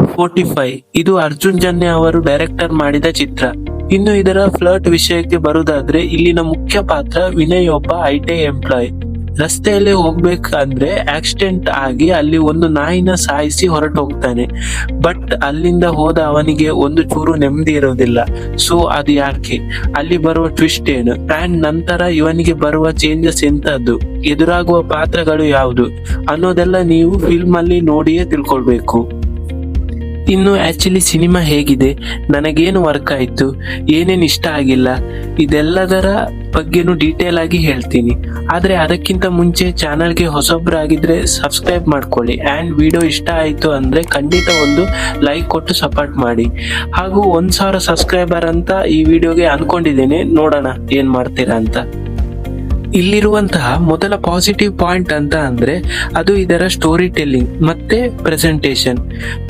45 ಇದು ಅರ್ಜುನ್ ಜನ್ಯ ಅವರು ಡೈರೆಕ್ಟರ್ ಮಾಡಿದ ಚಿತ್ರ. ಇನ್ನು ಇದರ ಫ್ಲರ್ಟ್ ವಿಷಯಕ್ಕೆ ಬರುವುದಾದ್ರೆ ಇಲ್ಲಿನ ಮುಖ್ಯ ಪಾತ್ರ ವಿನಯ್ ಒಬ್ಬ ಐಟಿ ಎಂಪ್ಲಾಯ್. ರಸ್ತೆಯಲ್ಲಿ ಹೋಗ್ಬೇಕಂದ್ರೆ ಆಕ್ಸಿಡೆಂಟ್ ಆಗಿ ಅಲ್ಲಿ ಒಂದು ನಾಯಿನ ಸಾಯಿಸಿ ಹೊರಟು ಹೋಗ್ತಾನೆ. ಬಟ್ ಅಲ್ಲಿಂದ ಹೋದ ಅವನಿಗೆ ಒಂದು ಚೂರು ನೆಮ್ಮದಿ ಇರೋದಿಲ್ಲ. ಸೊ ಅದು ಯಾಕೆ, ಅಲ್ಲಿ ಬರುವ ಟ್ವಿಸ್ಟ್ ಏನು, ಅಂಡ್ ನಂತರ ಇವನಿಗೆ ಬರುವ ಚೇಂಜಸ್ ಎಂತದ್ದು, ಎದುರಾಗುವ ಪಾತ್ರಗಳು ಯಾವುದು ಅನ್ನೋದೆಲ್ಲ ನೀವು ಫಿಲ್ಮ್ ಅಲ್ಲಿ ನೋಡಿಯೇ ತಿಳ್ಕೊಳ್ಬೇಕು. ಇನ್ನು ಆಕ್ಚುಲಿ ಸಿನಿಮಾ ಹೇಗಿದೆ, ನನಗೇನು ವರ್ಕ್ ಆಯ್ತು, ಏನೇನು ಇಷ್ಟ ಆಗಿಲ್ಲ, ಇದೆಲ್ಲದರ ಬಗ್ಗೆನೂ ಡೀಟೇಲ್ ಆಗಿ ಹೇಳ್ತೀನಿ. ಆದ್ರೆ ಅದಕ್ಕಿಂತ ಮುಂಚೆ ಚಾನಲ್ಗೆ ಹೊಸೊಬ್ರಾಗಿದ್ರೆ ಸಬ್ಸ್ಕ್ರೈಬ್ ಮಾಡ್ಕೊಳ್ಳಿ. ಅಂಡ್ ವಿಡಿಯೋ ಇಷ್ಟ ಆಯ್ತು ಅಂದ್ರೆ ಖಂಡಿತ ಒಂದು ಲೈಕ್ ಕೊಟ್ಟು ಸಪೋರ್ಟ್ ಮಾಡಿ. ಹಾಗೂ 1000 ಸಬ್ಸ್ಕ್ರೈಬರ್ ಅಂತ ಈ ವಿಡಿಯೋಗೆ ಅನ್ಕೊಂಡಿದ್ದೇನೆ, ನೋಡೋಣ ಏನ್ ಮಾಡ್ತೀರಾ ಅಂತ. ಇಲ್ಲಿರುವಂತಹ ಮೊದಲ ಪಾಸಿಟಿವ್ ಪಾಯಿಂಟ್ ಅಂತ ಅಂದ್ರೆ ಅದು ಇದರ ಸ್ಟೋರಿ ಟೆಲ್ಲಿಂಗ್ ಮತ್ತೆ ಪ್ರೆಸೆಂಟೇಶನ್.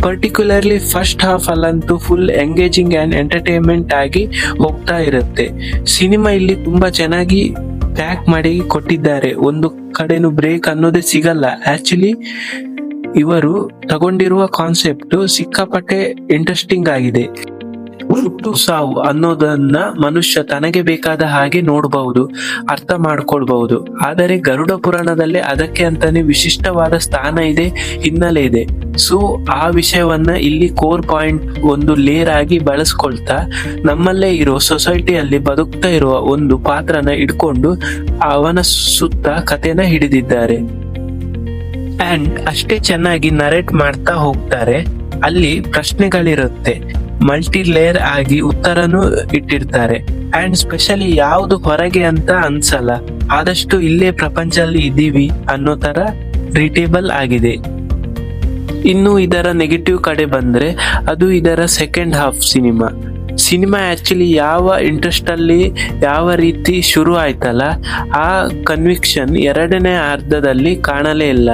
ಪರ್ಟಿಕ್ಯುಲರ್ಲಿ ಫಸ್ಟ್ ಹಾಫ್ ಅಲ್ಲಂತೂ ಫುಲ್ ಎಂಗೇಜಿಂಗ್ ಅಂಡ್ ಎಂಟರ್ಟೈನ್ಮೆಂಟ್ ಆಗಿ ಹೋಗ್ತಾ ಇರುತ್ತೆ. ಸಿನಿಮಾ ಇಲ್ಲಿ ತುಂಬಾ ಚೆನ್ನಾಗಿ ಪ್ಯಾಕ್ ಮಾಡಿ ಕೊಟ್ಟಿದ್ದಾರೆ. ಒಂದು ಕಡೆನೂ ಬ್ರೇಕ್ ಅನ್ನೋದೇ ಸಿಗಲ್ಲ. ಆಕ್ಚುಲಿ ಇವರು ತಗೊಂಡಿರುವ ಕಾನ್ಸೆಪ್ಟ್ ಸಿಕ್ಕಾಪಟ್ಟೆ ಇಂಟ್ರೆಸ್ಟಿಂಗ್ ಆಗಿದೆ. ಹುಟ್ಟು ಸಾವು ಅನ್ನೋದನ್ನ ಮನುಷ್ಯ ತನಗೆ ಬೇಕಾದ ಹಾಗೆ ನೋಡಬಹುದು, ಅರ್ಥ ಮಾಡ್ಕೊಳ್ಬಹುದು. ಆದರೆ ಗರುಡ ಪುರಾಣದಲ್ಲಿ ಅದಕ್ಕೆ ಅಂತಾನೆ ವಿಶಿಷ್ಟವಾದ ಸ್ಥಾನ ಇದೆ, ಹಿನ್ನೆಲೆ ಇದೆ. ಸೊ ಆ ವಿಷಯವನ್ನ ಇಲ್ಲಿ ಕೋರ್ ಪಾಯಿಂಟ್ ಒಂದು ಲೇರ್ ಆಗಿ ಬಳಸ್ಕೊಳ್ತಾ ನಮ್ಮಲ್ಲೇ ಇರೋ ಸೊಸೈಟಿಯಲ್ಲಿ ಬದುಕ್ತಾ ಇರುವ ಒಂದು ಪಾತ್ರನ ಇಟ್ಕೊಂಡು ಅವನ ಸುತ್ತ ಕಥೆನ ಹಿಡಿದಿದ್ದಾರೆ. ಅಂಡ್ ಅಷ್ಟೇ ಚೆನ್ನಾಗಿ ನರೇಟ್ ಮಾಡ್ತಾ ಹೋಗ್ತಾರೆ. ಅಲ್ಲಿ ಪ್ರಶ್ನೆಗಳಿರುತ್ತೆ, ಮಲ್ಟಿ ಲೇಯರ್ ಆಗಿ ಉತ್ತರನು ಇಟ್ಟಿರ್ತಾರೆ. ಅಂಡ್ ಸ್ಪೆಷಲಿ ಯಾವುದು ಹೊರಗೆ ಅಂತ ಅನ್ಸಲ್ಲ, ಆದಷ್ಟು ಇಲ್ಲೇ ಪ್ರಪಂಚದಲ್ಲಿ ಇದ್ದೀವಿ ಅನ್ನೋ ತರ ರೀಟೇಬಲ್ ಆಗಿದೆ. ಇನ್ನು ಇದರ ನೆಗೆಟಿವ್ ಕಡೆ ಬಂದ್ರೆ ಅದು ಇದರ ಸೆಕೆಂಡ್ ಹಾಫ್ ಸಿನಿಮಾ ಆಕ್ಚುಲಿ ಯಾವ ಇಂಟ್ರೆಸ್ಟ್ ಅಲ್ಲಿ ಯಾವ ರೀತಿ ಶುರು ಆಯ್ತಲ್ಲ ಆ ಕನ್ವಿಕ್ಷನ್ ಎರಡನೇ ಅರ್ಧದಲ್ಲಿ ಕಾಣಲೇ ಇಲ್ಲ.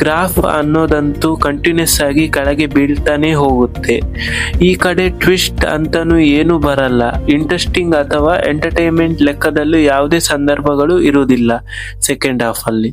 ಗ್ರಾಫ್ ಅನ್ನೋದಂತೂ ಕಂಟಿನ್ಯೂಸ್ ಆಗಿ ಕೆಳಗೆ ಬೀಳ್ತಾನೆ ಹೋಗುತ್ತೆ. ಈ ಕಡೆ ಟ್ವಿಸ್ಟ್ ಅಂತಾನು ಏನು ಬರಲ್ಲ. ಇಂಟ್ರೆಸ್ಟಿಂಗ್ ಅಥವಾ ಎಂಟರ್ಟೈನ್ಮೆಂಟ್ ಲೆಕ್ಕದಲ್ಲೂ ಯಾವುದೇ ಸಂದರ್ಭಗಳು ಇರುವುದಿಲ್ಲ ಸೆಕೆಂಡ್ ಹಾಫ್ ಅಲ್ಲಿ.